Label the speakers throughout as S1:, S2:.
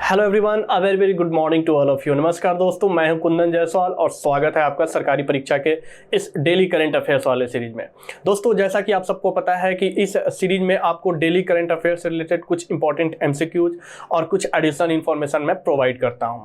S1: Hello everyone, a very very good morning to all of you. नमस्कार दोस्तों, मैं हूं कुंदन जायसवाल और स्वागत है आपका सरकारी परीक्षा के इस डेली करंट अफेयर्स वाले सीरीज में। दोस्तों, जैसा कि आप सबको पता है कि इस सीरीज में आपको डेली करंट अफेयर्स से रिलेटेड कुछ इंपॉर्टेंट एमसीक्यूज और कुछ एडिशनल इन्फॉर्मेशन मैं प्रोवाइड करता हूं।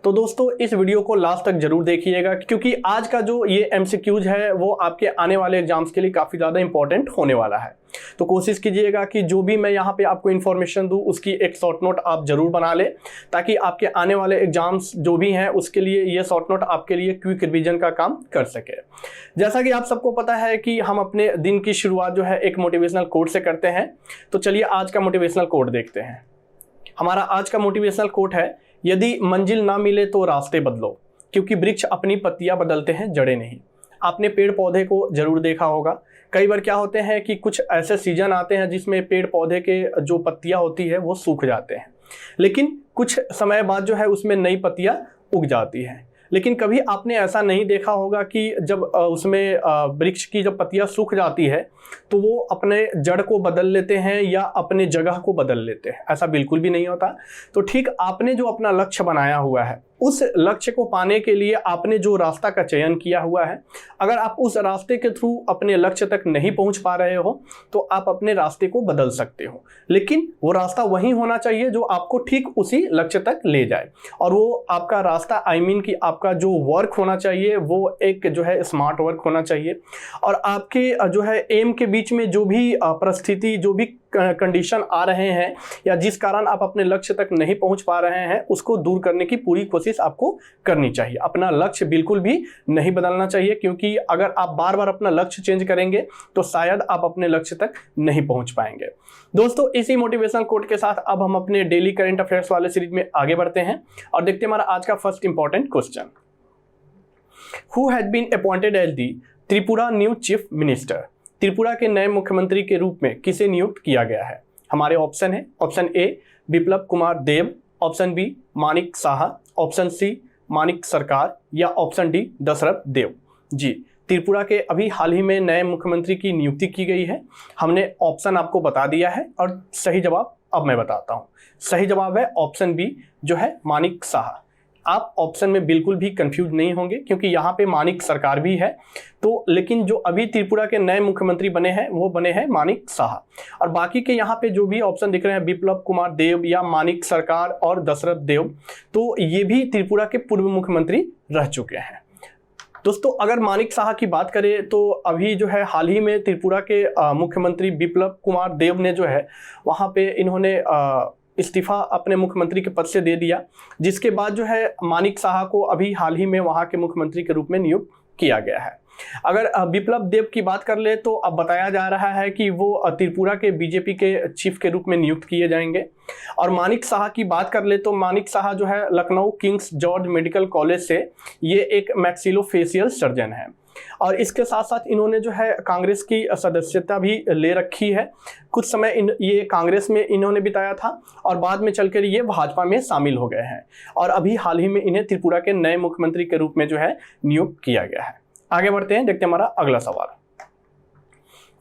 S1: तो दोस्तों, इस वीडियो को लास्ट तक जरूर देखिएगा, क्योंकि आज का जो ये एमसीक्यूज है वो आपके आने वाले एग्जाम्स के लिए काफ़ी ज़्यादा इंपॉर्टेंट होने वाला है। तो कोशिश कीजिएगा कि जो भी मैं यहाँ पे आपको इन्फॉर्मेशन दूँ उसकी एक शॉर्ट नोट आप जरूर बना लें, ताकि आपके आने वाले एग्जाम्स जो भी हैं उसके लिए ये शॉर्ट नोट आपके लिए क्विक रिवीजन का काम कर सके। जैसा कि आप सबको पता है कि हम अपने दिन की शुरुआत जो है एक मोटिवेशनल कोट से करते हैं। तो चलिए आज का मोटिवेशनल कोट देखते हैं। हमारा आज का मोटिवेशनल कोट है, यदि मंजिल ना मिले तो रास्ते बदलो, क्योंकि वृक्ष अपनी पत्तियां बदलते हैं, जड़ें नहीं। आपने पेड़ पौधे को जरूर देखा होगा। कई बार क्या होते हैं कि कुछ ऐसे सीजन आते हैं जिसमें पेड़ पौधे के जो पत्तियां होती है वो सूख जाते हैं, लेकिन कुछ समय बाद जो है उसमें नई पत्तियां उग जाती हैं। लेकिन कभी आपने ऐसा नहीं देखा होगा कि जब उसमें वृक्ष की जब पत्तियां सूख जाती है तो वो अपने जड़ को बदल लेते हैं या अपने जगह को बदल लेते हैं। ऐसा बिल्कुल भी नहीं होता। तो ठीक आपने जो अपना लक्ष्य बनाया हुआ है, उस लक्ष्य को पाने के लिए आपने जो रास्ता का चयन किया हुआ है, अगर आप उस रास्ते के थ्रू अपने लक्ष्य तक नहीं पहुंच पा रहे हो तो आप अपने रास्ते को बदल सकते हो, लेकिन वो रास्ता वही होना चाहिए जो आपको ठीक उसी लक्ष्य तक ले जाए। और वो आपका रास्ता कि आपका जो वर्क होना चाहिए वो एक जो है स्मार्ट वर्क होना चाहिए। और आपके जो है एम के बीच में जो भी परिस्थिति, जो भी कंडीशन आ रहे हैं या जिस कारण आप अपने लक्ष्य तक नहीं पहुंच पा रहे हैं, उसको दूर करने की पूरी कोशिश आपको करनी चाहिए। अपना लक्ष्य बिल्कुल भी नहीं बदलना चाहिए, क्योंकि अगर आप बार बार अपना लक्ष्य चेंज करेंगे तो शायद आप अपने लक्ष्य तक नहीं पहुंच पाएंगे। दोस्तों, इसी मोटिवेशनल कोट के साथ अब हम अपने डेली करंट अफेयर्स वाले सीरीज में आगे बढ़ते हैं और देखते हैं हमारा आज का first important question. Who had been appointed as the Tripura new chief minister? Tripura के नए मुख्यमंत्री के रूप में किसे नियुक्त किया गया है? हमारे ऑप्शन है, option A Biplab Kumar Deb, option B Manik Saha, option C Manik Sarkar या ऑप्शन डी दशरथ देव। जी, त्रिपुरा के अभी हाल ही में नए मुख्यमंत्री की नियुक्ति की गई है। हमने ऑप्शन आपको बता दिया है और सही जवाब अब मैं बताता हूँ। सही जवाब है ऑप्शन बी, जो है मानिक साहा। आप ऑप्शन में बिल्कुल भी कंफ्यूज नहीं होंगे, क्योंकि यहाँ पे मानिक सरकार भी है, तो लेकिन जो अभी त्रिपुरा के नए मुख्यमंत्री बने हैं वो बने हैं मानिक साहा। और बाकी के यहाँ पे जो भी ऑप्शन दिख रहे हैं, बिप्लब कुमार देव या मानिक सरकार और दशरथ देव, तो ये भी त्रिपुरा के पूर्व मुख्यमंत्री रह चुके हैं। दोस्तों, अगर मानिक साहा की बात करें तो अभी जो है हाल ही में त्रिपुरा के मुख्यमंत्री बिप्लब कुमार देव ने जो है वहाँ पे इन्होंने इस्तीफा अपने मुख्यमंत्री के पद से दे दिया, जिसके बाद जो है मानिक साहा को अभी हाल ही में वहाँ के मुख्यमंत्री के रूप में नियुक्त किया गया है। अगर बिप्लब देव की बात कर ले तो अब बताया जा रहा है कि वो त्रिपुरा के बीजेपी के चीफ के रूप में नियुक्त किए जाएंगे। और मानिक साहा की बात कर ले तो मानिक साहा जो है Lucknow Kings George medical college से ये एक मैक्सिलोफेशियल सर्जन है, और इसके साथ साथ इन्होंने जो है कांग्रेस की सदस्यता भी ले रखी है। कुछ समय ये कांग्रेस में इन्होंने बिताया था और बाद में चलकर ये भाजपा में शामिल हो गए हैं, और अभी हाल ही में इन्हें त्रिपुरा के नए मुख्यमंत्री के रूप में जो है नियुक्त किया गया है। आगे बढ़ते हैं, देखते हैं हमारा अगला सवाल।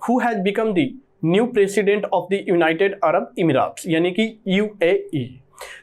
S1: Who has become the new president of the United Arab Emirates, यानी कि UAE?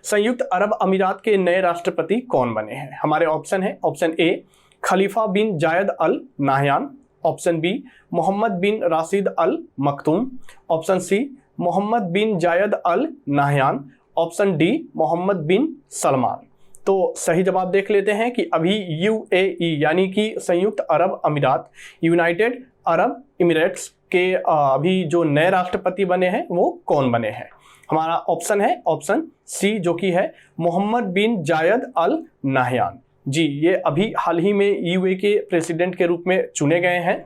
S1: संयुक्त अरब अमीरात के नए राष्ट्रपति कौन बने हैं? हमारे ऑप्शन है, ऑप्शन ए Khalifa bin Zayed Al Nahyan, option B Mohammed bin Rashid Al Maktoum, option C Mohammed bin Zayed Al Nahyan, option D Mohammed bin Salman. तो सही जवाब देख लेते हैं कि अभी UAE यानी कि संयुक्त अरब अमीरात, यूनाइटेड अरब इमिरेट्स के अभी जो नए राष्ट्रपति बने हैं वो कौन बने हैं? हमारा ऑप्शन है ऑप्शन सी, जो कि है Mohammad bin Zayed Al Nahyan. जी, ये अभी हाल ही में UAE के प्रेसिडेंट के रूप में चुने गए हैं,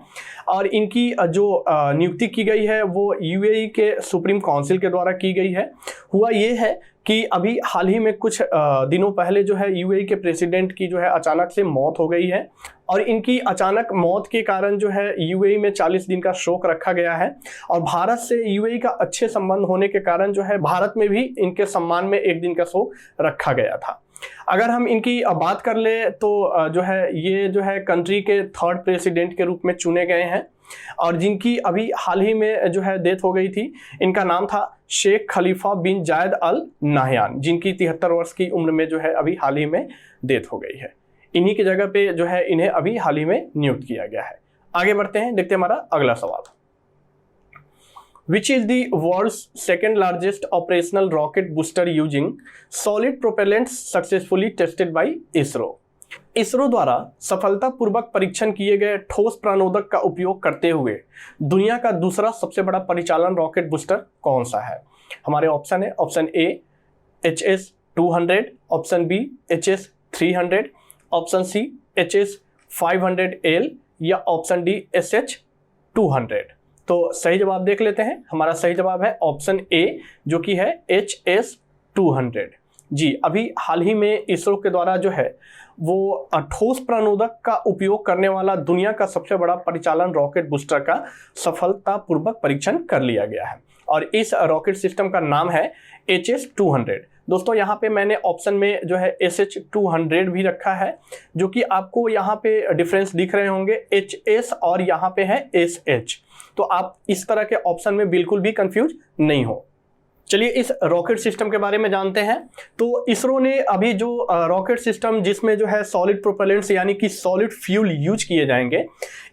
S1: और इनकी जो नियुक्ति की गई है वो UAE के सुप्रीम काउंसिल के द्वारा की गई है। हुआ ये है कि अभी हाल ही में कुछ दिनों पहले जो है UAE के प्रेसिडेंट की जो है अचानक से मौत हो गई है, और इनकी अचानक मौत के कारण जो है UAE में 40 दिन का शोक रखा गया है। और भारत से UAE का अच्छे संबंध होने के कारण जो है भारत में भी इनके सम्मान में एक दिन का शोक रखा गया था। अगर हम इनकी बात कर ले तो जो है ये जो है कंट्री के थर्ड प्रेसिडेंट के रूप में चुने गए हैं, और जिनकी अभी हाल ही में जो है डेथ हो गई थी। इनका नाम था शेख खलीफा बिन जायद अल नाहयान, जिनकी 73 वर्ष की उम्र में जो है अभी हाल ही में डेथ हो गई है। इन्हीं की जगह पे जो है इन्हें अभी हाल ही में नियुक्त किया गया है। आगे बढ़ते हैं, देखते हैं हमारा अगला सवाल। Which is the world's second largest operational rocket booster using solid propellants successfully tested by ISRO? ISRO द्वारा सफलतापूर्वक परीक्षण किए गए ठोस प्राणोदक का उपयोग करते हुए दुनिया का दूसरा सबसे बड़ा परिचालन रॉकेट बूस्टर कौन सा है? हमारे ऑप्शन है, option A HS-200, option B HS-300, option C HS-500L या ऑप्शन डी SH-200। तो सही जवाब देख लेते हैं। हमारा सही जवाब है ऑप्शन ए, जो कि है HS-200। जी, अभी हाल ही में इसरो के द्वारा जो है वो ठोस प्राणोदक का उपयोग करने वाला दुनिया का सबसे बड़ा परिचालन रॉकेट बूस्टर का सफलतापूर्वक परीक्षण कर लिया गया है और इस रॉकेट सिस्टम का नाम है HS-200। दोस्तों यहाँ पे मैंने ऑप्शन में जो है SH-200 भी रखा है, जो कि आपको यहाँ पे डिफरेंस दिख रहे होंगे, HS और यहाँ पे है SH। तो आप इस तरह के ऑप्शन में बिल्कुल भी कंफ्यूज नहीं हो। चलिए इस रॉकेट सिस्टम के बारे में जानते हैं। तो इसरो ने अभी जो रॉकेट सिस्टम जिसमें जो है सॉलिड प्रोपेलेंट्स यानी कि सॉलिड फ्यूल यूज किए जाएंगे,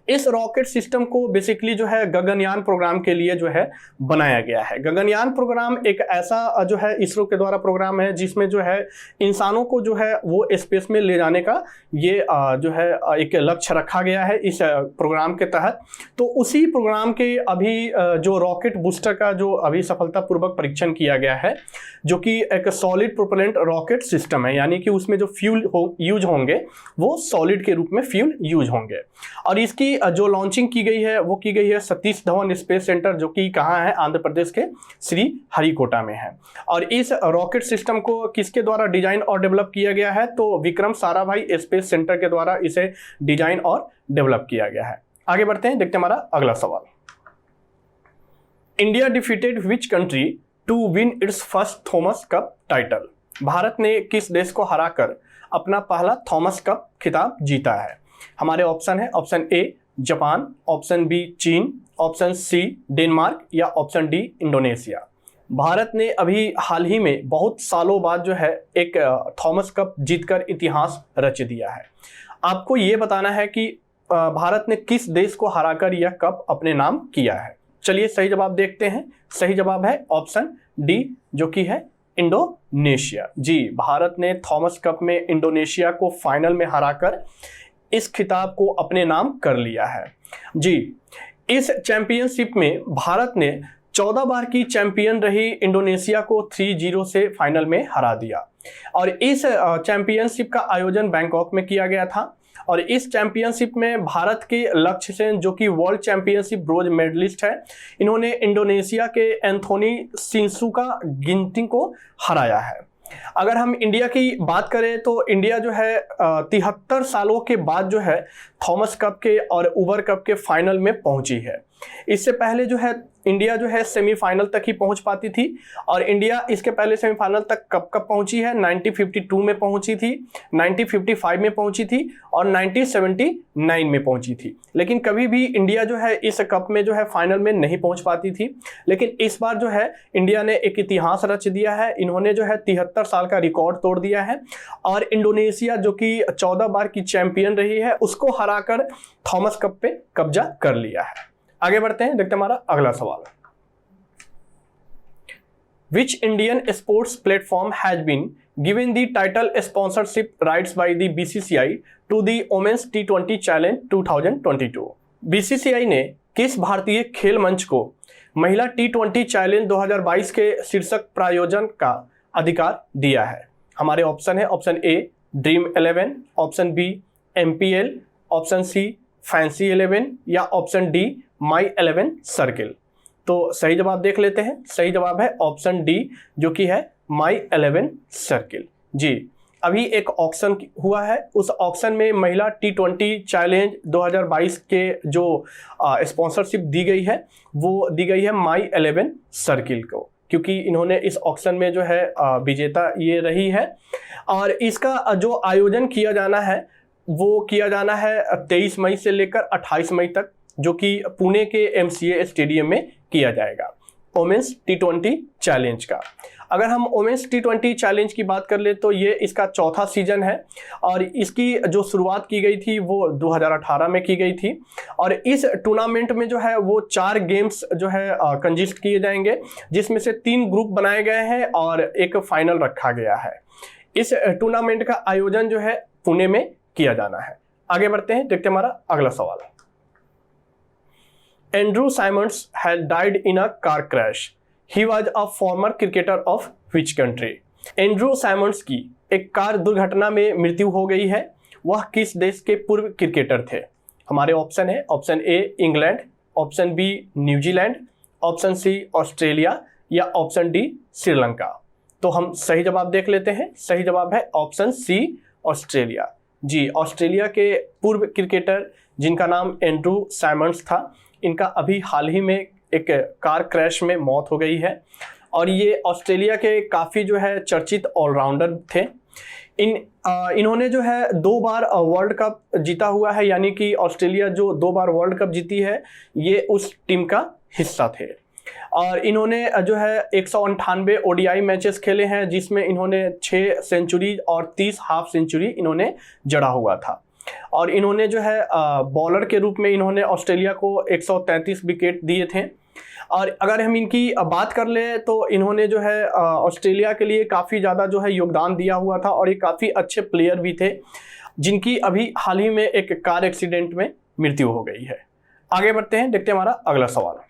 S1: इस रॉकेट सिस्टम को बेसिकली जो है गगनयान प्रोग्राम के लिए जो है बनाया गया है। गगनयान प्रोग्राम एक ऐसा जो है इसरो के द्वारा प्रोग्राम है जिसमें जो है इंसानों को जो है वो स्पेस में ले जाने का ये जो है एक लक्ष्य रखा गया है इस प्रोग्राम के तहत। तो उसी प्रोग्राम के अभी जो रॉकेट बूस्टर का जो अभी सफलतापूर्वक परीक्षण किया गया है, जो कि एक सॉलिड प्रोपेलेंट रॉकेट सिस्टम है, यानी कि उसमें जो फ्यूल यूज होंगे वो सॉलिड के रूप में फ्यूल यूज होंगे। और इसकी जो लॉन्चिंग की गई है वो की गई है सतीश धवन स्पेस सेंटर, जो कि कहाँ है, आंध्र प्रदेश के श्री हरिकोटा में है। और इस रॉकेट सिस्टम को किसके द्वारा डिजाइन और डेवलप किया गया है? तो विक्रम साराभाई स्पेस सेंटर के द्वारा इसे डिजाइन और डेवलप किया गया है। आगे बढ़ते हैं, देखते हैं हमारा अगला सवाल। India defeated which country to win its first Thomas Cup title? Bharat ने किस देश को हराकर अपना पहला थॉमस कप खिताब जीता है? हमारे ऑप्शन है, option A Japan, option B चीन, ऑप्शन सी डेनमार्क या ऑप्शन डी इंडोनेशिया। भारत ने अभी हाल ही में बहुत सालों बाद जो है एक थॉमस कप जीतकर इतिहास रच दिया है। आपको ये बताना है कि भारत ने किस देश को हराकर यह कप अपने नाम किया है। चलिए सही जवाब देखते हैं। सही जवाब है ऑप्शन डी, जो कि है इंडोनेशिया। जी, भारत ने थॉमस कप में इंडोनेशिया को फाइनल में हराकर इस खिताब को अपने नाम कर लिया है। जी, इस चैंपियनशिप में भारत ने 14 बार की चैंपियन रही इंडोनेशिया को 3-0 से फाइनल में हरा दिया। और इस चैंपियनशिप का आयोजन बैंकॉक में किया गया था। और इस चैंपियनशिप में भारत के लक्ष्य सेन, जो कि वर्ल्ड चैंपियनशिप ब्रोंज मेडलिस्ट है, इन्होंने इंडोनेशिया के एंथोनी सिंसुका गिंटिंग को हराया है। अगर हम इंडिया की बात करें तो इंडिया जो है 73 सालों के बाद जो है थॉमस कप के और उबर कप के फाइनल में पहुंची है। इससे पहले जो है इंडिया जो है सेमीफाइनल तक ही पहुंच पाती थी और इंडिया इसके पहले सेमीफाइनल तक कब पहुंची है? 1952 में पहुंची थी, 1955 में पहुंची थी और 1979 में पहुंची थी। लेकिन कभी भी इंडिया जो है इस कप में जो है फाइनल में नहीं पहुंच पाती थी। लेकिन इस बार जो है इंडिया ने एक इतिहास रच दिया है। इन्होंने जो है 73 साल का रिकॉर्ड तोड़ दिया है और इंडोनेशिया, जो कि 14 बार की चैंपियन रही है, उसको हराकर थॉमस कप पे कब्जा कर लिया है। आगे बढ़ते हैं, देखते हैं हमारा अगला सवाल। Which Indian sports platform has been given the title sponsorship rights by the BCCI to the Women's T20 Challenge 2022? BCCI ने किस भारतीय खेल मंच को महिला T20 चैलेंज 2022 के शीर्षक प्रायोजन का अधिकार दिया है? हमारे ऑप्शन है, option A dream 11, option B MPL, option C fancy 11 या ऑप्शन डी माई 11 सर्किल। तो सही जवाब देख लेते हैं। सही जवाब है ऑप्शन डी, जो कि है माई 11 सर्किल। जी, अभी एक ऑक्शन हुआ है, उस ऑक्शन में महिला T20 चैलेंज 2022 के जो स्पॉन्सरशिप दी गई है वो दी गई है माई 11 सर्किल को, क्योंकि इन्होंने इस ऑक्शन में जो है विजेता ये रही है। और इसका जो आयोजन किया जाना है वो किया जाना है 23 मई से लेकर 28 मई तक जो कि पुणे के MCA स्टेडियम में किया जाएगा, वोमेंस T20 चैलेंज का। अगर हम वोमेंस T20 चैलेंज की बात कर ले तो ये इसका चौथा सीजन है और इसकी जो शुरुआत की गई थी वो 2018 में की गई थी। और इस टूर्नामेंट में जो है वो 4 गेम्स जो है कंजिस्ट किए जाएंगे, जिसमें से 3 ग्रुप बनाए गए हैं और एक फाइनल रखा गया है। इस टूर्नामेंट का आयोजन जो है पुणे में किया जाना है। आगे बढ़ते हैं, देखते हैं हमारा अगला सवाल। Andrew Symonds had died in a car crash. He was a former cricketer of which country. Andrew Symonds की एक कार दुर्घटना में मृत्यु हो गई है। वह किस देश के पूर्व क्रिकेटर थे? हमारे ऑप्शन है, option A England, option B New Zealand, option C Australia या ऑप्शन डी श्रीलंका। तो हम सही जवाब देख लेते हैं। सही जवाब है ऑप्शन सी ऑस्ट्रेलिया। जी, ऑस्ट्रेलिया के पूर्व क्रिकेटर जिनका नाम एंड्रू साइमंड्स था, इनका अभी हाल ही में एक कार क्रैश में मौत हो गई है और ये ऑस्ट्रेलिया के काफ़ी जो है चर्चित ऑलराउंडर थे। इन्होंने जो है 2 बार वर्ल्ड कप जीता हुआ है, यानी कि ऑस्ट्रेलिया जो 2 बार वर्ल्ड कप जीती है ये उस टीम का हिस्सा थे। और इन्होंने जो है 198 ODI मैचेस खेले हैं, जिसमें इन्होंने 6 सेंचुरी और 30 हाफ सेंचुरी इन्होंने जड़ा हुआ था। और इन्होंने जो है बॉलर के रूप में इन्होंने ऑस्ट्रेलिया को 133 विकेट दिए थे। और अगर हम इनकी बात कर ले तो इन्होंने जो है ऑस्ट्रेलिया के लिए काफ़ी ज़्यादा जो है योगदान दिया हुआ था और ये काफ़ी अच्छे प्लेयर भी थे, जिनकी अभी हाल ही में एक कार एक्सीडेंट में मृत्यु हो गई है। आगे बढ़ते हैं, देखते हैं हमारा अगला सवाल।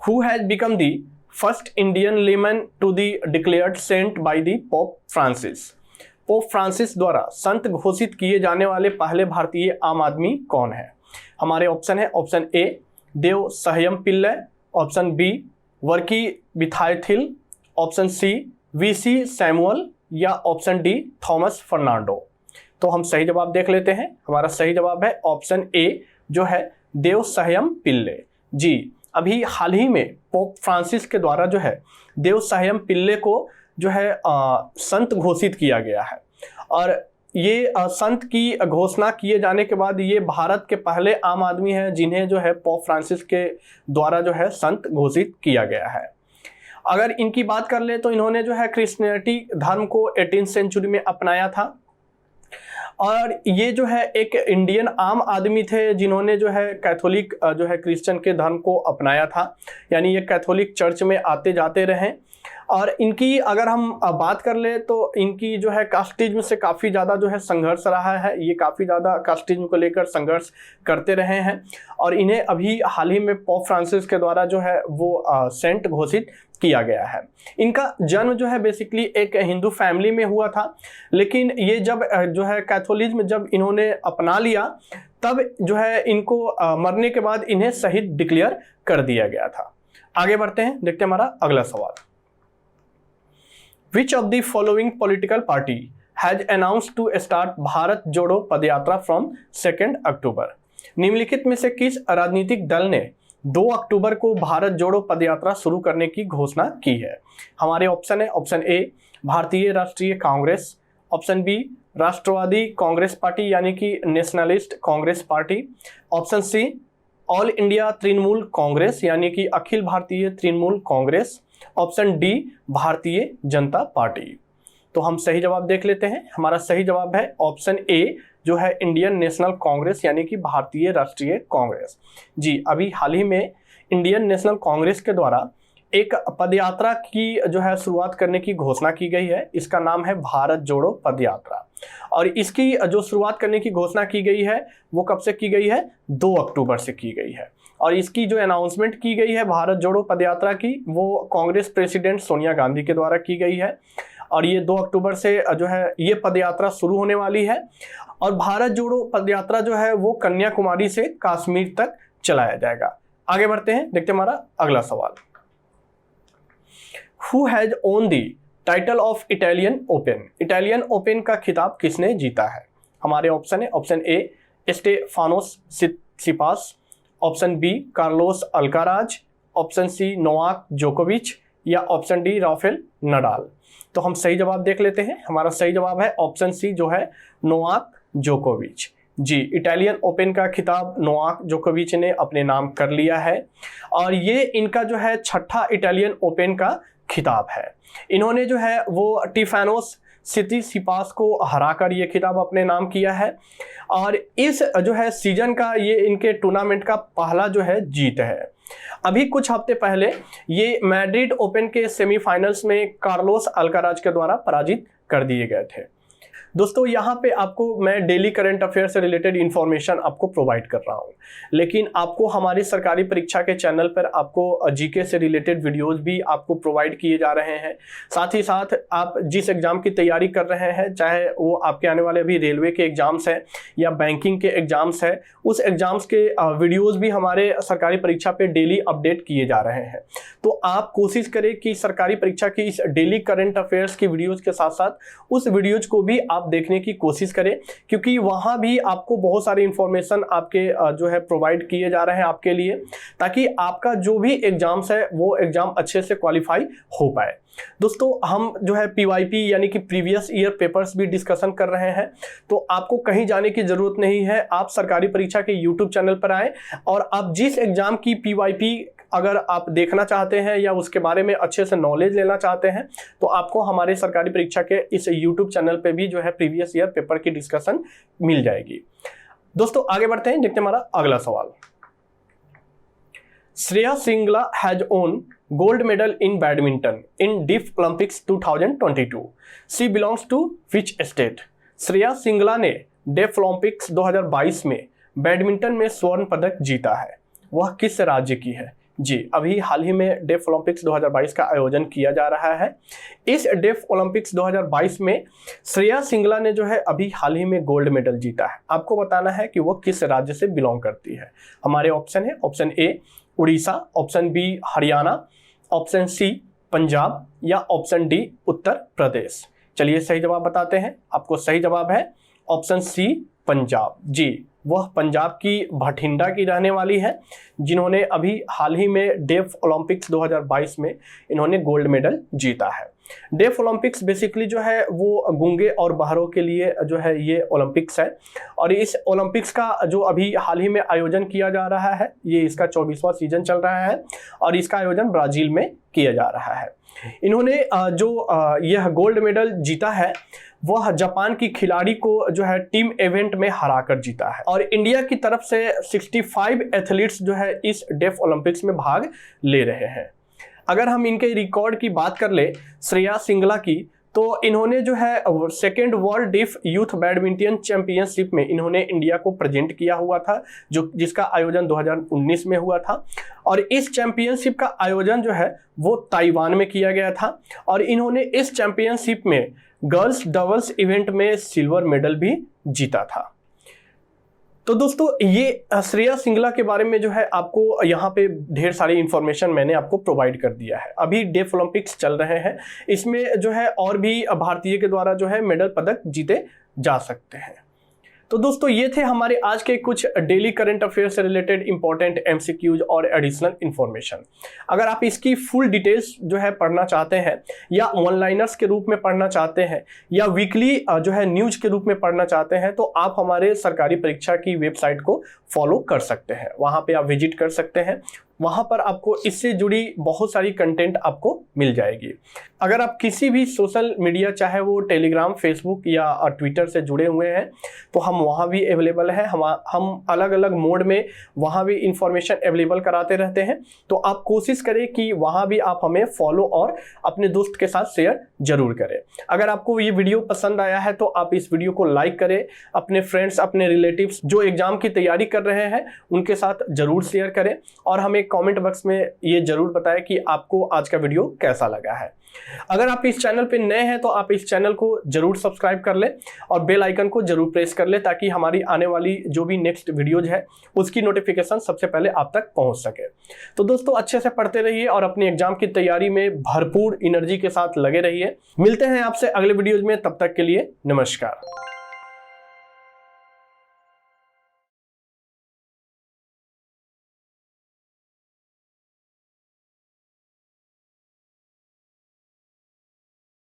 S1: Who has become the first Indian layman to the declared saint by the Pope Francis? Pope Francis द्वारा संत घोषित किए जाने वाले पहले भारतीय आम आदमी कौन है? हमारे ऑप्शन है, option A Devasahayam Pillai, option B Varkey Vithayathil, option C VC Samuel या ऑप्शन डी थॉमस फर्नांडो। तो हम सही जवाब देख लेते हैं। हमारा सही जवाब है ऑप्शन ए जो है देव सहयम पिल्लई। जी, अभी हाल ही में पोप फ्रांसिस के द्वारा जो है देव सहयम पिल्लई को जो है संत घोषित किया गया है। और ये संत की घोषणा किए जाने के बाद ये भारत के पहले आम आदमी हैं जिन्हें जो है पोप फ्रांसिस के द्वारा जो है संत घोषित किया गया है। अगर इनकी बात कर ले तो इन्होंने जो है क्रिश्चियनिटी धर्म को 18वीं सेंचुरी में अपनाया था और ये जो है एक इंडियन आम आदमी थे जिन्होंने जो है कैथोलिक जो है क्रिश्चियन के धर्म को अपनाया था, यानी ये कैथोलिक चर्च में आते जाते रहे। और इनकी अगर हम बात कर ले तो इनकी जो है कास्टिज्म से काफ़ी ज़्यादा जो है संघर्ष रहा है। ये काफ़ी ज़्यादा कास्टिज्म को लेकर संघर्ष करते रहे हैं और इन्हें अभी हाल ही में पोप फ्रांसिस के द्वारा जो है वो सेंट घोषित किया गया है। इनका जन्म जो है बेसिकली एक हिंदू फैमिली में हुआ था, लेकिन ये जब जो है कैथोलिज्म जब इन्होंने अपना लिया तब जो है इनको मरने के बाद इन्हें शहीद डिक्लेयर कर दिया गया था। आगे बढ़ते हैं, देखते हैं हमारा अगला सवाल। Which of the following political party has announced to start Bharat जोड़ो पदयात्रा from 2 अक्टूबर? निम्नलिखित में से किस राजनीतिक दल ने 2 अक्टूबर को भारत जोड़ो पदयात्रा शुरू करने की घोषणा की है? हमारे ऑप्शन है, option A Bharatiya Rashtriya Congress, option B Rashtrawadi Congress Party यानी कि Nationalist Congress Party, option C All India Trinamool Congress यानी कि Akhil Bharatiya Trinamool Congress, option D Bharatiya Janata party. तो हम सही जवाब देख लेते हैं। हमारा सही जवाब है ऑप्शन ए जो है इंडियन नेशनल कांग्रेस यानी कि भारतीय राष्ट्रीय कांग्रेस। जी, अभी हाल ही में इंडियन नेशनल कांग्रेस के द्वारा एक पदयात्रा की जो है शुरुआत करने की घोषणा की गई है। इसका नाम है भारत जोड़ो पदयात्रा और इसकी जो शुरुआत करने की घोषणा की गई है वो कब से की गई है? 2 अक्टूबर से की गई है। और इसकी जो अनाउंसमेंट की गई है भारत जोड़ो पदयात्रा की वो कांग्रेस प्रेसिडेंट सोनिया गांधी के द्वारा की गई है और ये 2 अक्टूबर से जो है ये पदयात्रा शुरू होने वाली है। और भारत जोड़ो पदयात्रा जो है वो कन्याकुमारी से कश्मीर तक चलाया जाएगा। आगे बढ़ते हैं, देखते हैं हमारा अगला सवाल। Who has won the title of Italian Open? Italian Open का खिताब किसने जीता है? हमारे ऑप्शन है, option A Stefanos Tsitsipas, option B Carlos Alcaraz, option C Novak जोकोविच या ऑप्शन डी राफेल नडाल। तो हम सही जवाब देख लेते हैं। हमारा सही जवाब है ऑप्शन सी जो है नोवाक जोकोविच। जी, इटालियन ओपन का खिताब नोवाक जोकोविच ने अपने नाम कर लिया है और ये इनका जो है छठा इटालियन ओपन का खिताब है। इन्होंने जो है वो टिफानोस सितिसिपास को हराकर ये खिताब अपने नाम किया है और इस जो है सीजन का ये इनके टूर्नामेंट का पहला जो है जीत है। अभी कुछ हफ्ते पहले ये मैड्रिड ओपन के सेमीफाइनल्स में कार्लोस अल्काराज के द्वारा पराजित कर दिए गए थे। दोस्तों यहाँ पे आपको मैं डेली करंट अफेयर से रिलेटेड इंफॉर्मेशन आपको प्रोवाइड कर रहा हूँ, लेकिन आपको हमारी सरकारी परीक्षा के चैनल पर आपको जीके से रिलेटेड वीडियोस भी आपको प्रोवाइड किए जा रहे हैं। साथ ही साथ आप जिस एग्जाम की तैयारी कर रहे हैं, चाहे वो आपके आने वाले अभी रेलवे के एग्जाम्स हैं या बैंकिंग के एग्जाम्स हैं, उस एग्जाम्स के वीडियोज़ भी हमारे सरकारी परीक्षा पर डेली अपडेट किए जा रहे हैं। तो आप कोशिश करें कि सरकारी परीक्षा की इस डेली करंट अफेयर्स की वीडियोज़ के साथ साथ उस वीडियोज़ को भी आप देखने की कोशिश करें, क्योंकि वहां भी आपको बहुत सारी इंफॉर्मेशन आपके जो है प्रोवाइड किए जा रहे हैं आपके लिए, ताकि आपका जो भी एग्जाम्स है वो एग्जाम अच्छे से क्वालिफाई हो पाए। दोस्तों हम जो है PYP यानी कि प्रीवियस ईयर पेपर्स भी डिस्कशन कर रहे हैं, तो आपको कहीं जाने की जरूरत नहीं है। आप सरकारी परीक्षा के YouTube चैनल पर आए और आप जिस एग्जाम की PYP अगर आप देखना चाहते हैं या उसके बारे में अच्छे से नॉलेज लेना चाहते हैं, तो आपको हमारे सरकारी परीक्षा के इस YouTube चैनल पे भी जो है प्रीवियस ईयर पेपर की डिस्कशन मिल जाएगी। दोस्तों आगे बढ़ते हैं, देखते हैं हमारा अगला सवाल। Shreya Singla has won gold medal in badminton in deaf Olympics 2022। She belongs to which state? Shreya Singla ने डेफ ओलंपिक्स 2022 में बैडमिंटन में स्वर्ण पदक जीता है, वह किस राज्य की है? जी, अभी हाल ही में डेफ ओलंपिक्स 2022 का आयोजन किया जा रहा है। इस डेफ ओलंपिक्स 2022 में श्रेया सिंगला ने जो है अभी हाल ही में गोल्ड मेडल जीता है। आपको बताना है कि वो किस राज्य से बिलोंग करती है। हमारे ऑप्शन है, option A Orissa, option B Haryana, option C Punjab या ऑप्शन डी उत्तर प्रदेश। चलिए सही जवाब बताते हैं। आपको सही जवाब है ऑप्शन सी पंजाब। जी, वह पंजाब की भटिंडा की रहने वाली है, जिन्होंने अभी हाल ही में डेफ ओलंपिक्स 2022 में इन्होंने गोल्ड मेडल जीता है। डेफ ओलंपिक्स बेसिकली जो है वो गूंगे और बहरों के लिए जो है ये ओलंपिक्स है, और इस ओलंपिक्स का जो अभी हाल ही में आयोजन किया जा रहा है, ये इसका 24वां सीजन चल रहा है और इसका आयोजन ब्राजील में किया जा रहा है। इन्होंने जो यह गोल्ड मेडल जीता है वह जापान की खिलाड़ी को जो है टीम इवेंट में हराकर जीता है, और इंडिया की तरफ से 65 एथलीट्स जो है इस डेफ ओलंपिक्स में भाग ले रहे हैं। अगर हम इनके रिकॉर्ड की बात कर ले श्रेया सिंगला की, तो इन्होंने जो है second world deaf youth badminton championship में इन्होंने इंडिया को प्रेजेंट किया हुआ था, जो जिसका आयोजन 2019 में हुआ था, और इस चैंपियनशिप का आयोजन जो है वो ताइवान में किया गया था, और इन्होंने इस चैंपियनशिप में गर्ल्स डबल्स इवेंट में सिल्वर मेडल भी जीता था। तो दोस्तों ये श्रेया सिंगला के बारे में जो है आपको यहाँ पे ढेर सारी इंफॉर्मेशन मैंने आपको प्रोवाइड कर दिया है। अभी डेफ ओलंपिक्स चल रहे हैं, इसमें जो है और भी भारतीय के द्वारा जो है मेडल पदक जीते जा सकते हैं। तो दोस्तों ये थे हमारे आज के कुछ डेली करंट अफेयर से रिलेटेड इंपॉर्टेंट MCQs और एडिशनल इंफॉर्मेशन। अगर आप इसकी फुल डिटेल्स जो है पढ़ना चाहते हैं, या वन लाइनर्स के रूप में पढ़ना चाहते हैं, या वीकली जो है न्यूज के रूप में पढ़ना चाहते हैं, तो आप हमारे सरकारी परीक्षा की वेबसाइट को फॉलो कर सकते हैं। वहाँ पे आप विजिट कर सकते हैं, वहाँ पर आपको इससे जुड़ी बहुत सारी कंटेंट आपको मिल जाएगी। अगर आप किसी भी सोशल मीडिया, चाहे वो टेलीग्राम, फेसबुक या ट्विटर से जुड़े हुए हैं, तो हम वहाँ भी अवेलेबल हैं। हम अलग अलग मोड में वहाँ भी इंफॉर्मेशन अवेलेबल कराते रहते हैं। तो आप कोशिश करें कि वहाँ भी आप हमें फॉलो और अपने दोस्त के साथ शेयर जरूर करें। अगर आपको ये वीडियो पसंद आया है तो आप इस वीडियो को लाइक करें, अपने फ्रेंड्स, अपने रिलेटिव्स जो एग्जाम की तैयारी कर रहे हैं उनके साथ जरूर शेयर करें, और हमें कमेंट बॉक्स में ये जरूर बताएं कि आपको आज का वीडियो कैसा लगा है। अगर आप इस चैनल पे नए हैं तो आप इस चैनल को जरूर सब्सक्राइब कर लें और बेल आइकन को जरूर प्रेस कर लें, ताकि हमारी आने वाली जो भी नेक्स्ट वीडियोज है उसकी नोटिफिकेशन सबसे पहले आप तक पहुंच सके। तो दोस्तों अच्छे से पढ़ते रहिए और अपनी एग्जाम की तैयारी में भरपूर एनर्जी के साथ लगे रहिए। मिलते हैं आपसे अगले वीडियोज में, तब तक के लिए नमस्कार।